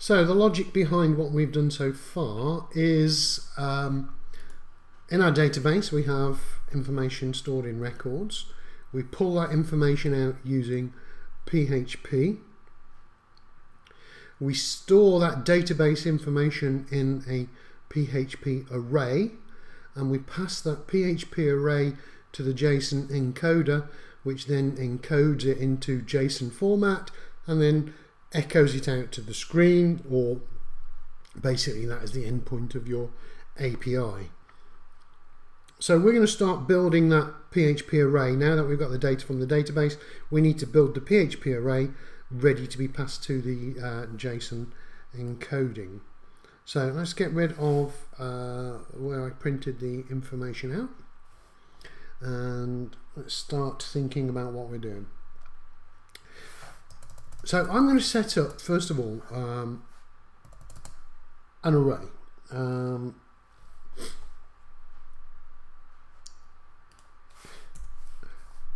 So the logic behind what we've done so far is in our database we have information stored in records. We pull that information out using PHP. We store that database information in a PHP array, and we pass that PHP array to the JSON encoder, which then encodes it into JSON format and then echoes it out to the screen, or basically that is the endpoint of your API. So we're going to start building that PHP array. Now that we've got the data from the database, we need to build the PHP array ready to be passed to the JSON encoding. So let's get rid of where I printed the information out, and let's start thinking about what we're doing. So I'm going to set up, first of all, an array.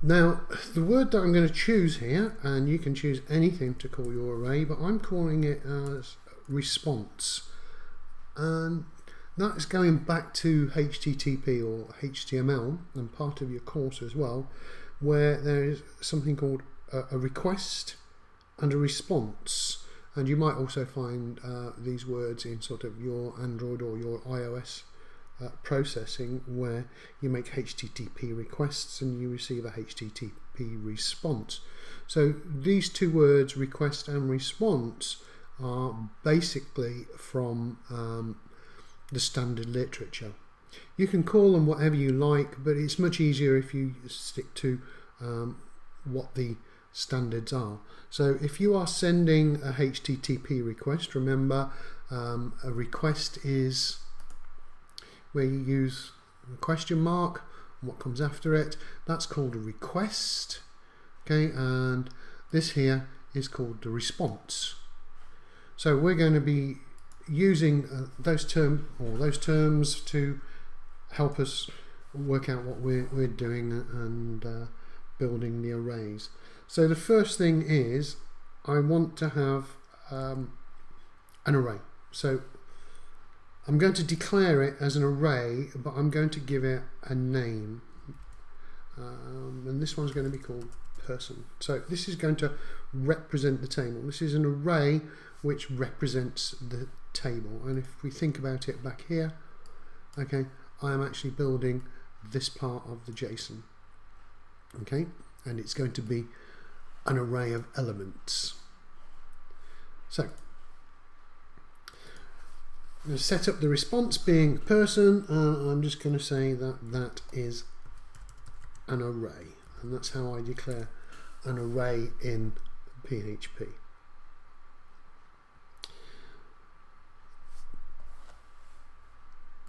Now, the word that I'm going to choose here, and you can choose anything to call your array, but I'm calling it as response. And that is going back to HTTP or HTML, and part of your course as well, where there is something called a request and a response. And you might also find these words in sort of your Android or your iOS processing, where you make HTTP requests and you receive a HTTP response. So these two words, request and response, are basically from the standard literature. You can call them whatever you like, but it's much easier if you stick to what the standards are. So if you are sending a HTTP request, remember a request is where you use a question mark and what comes after it. That's called a request. Okay, and this here is called the response. So we're going to be using those terms to help us work out what we're doing and building the arrays. So the first thing is I want to have an array. So I'm going to declare it as an array, but I'm going to give it a name. And this one's going to be called person. So this is going to represent the table. This is an array which represents the table. And if we think about it back here, okay, I am actually building this part of the JSON. Okay, and it's going to be an array of elements. So I'm going to set up the response being person, and I'm just going to say that that is an array, and that's how I declare an array in PHP.